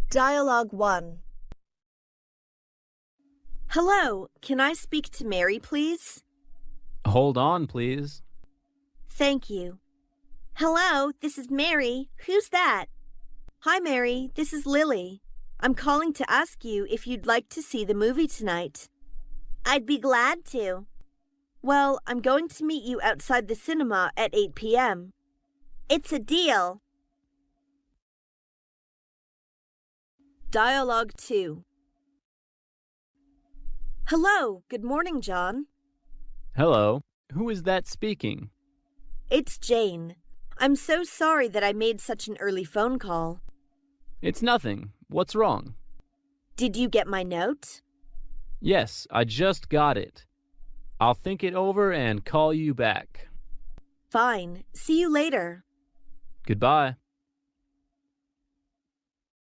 Dialogue 1. Hello, can I speak to Mary, please? Hold on, please. Thank you. Hello, this is Mary. Who's that? Hi, Mary. This is Lily. I'm calling to ask you if you'd like to see the movie tonight. I'd be glad to. Well, I'm going to meet you outside the cinema at 8 p.m. It's a deal. Dialogue 2. Hello, good morning, John. Hello. Who is that speaking? It's Jane. I'm so sorry that I made such an early phone call. It's nothing. What's wrong? Did you get my note? Yes, I just got it. I'll think it over and call you back. Fine. See you later. Goodbye.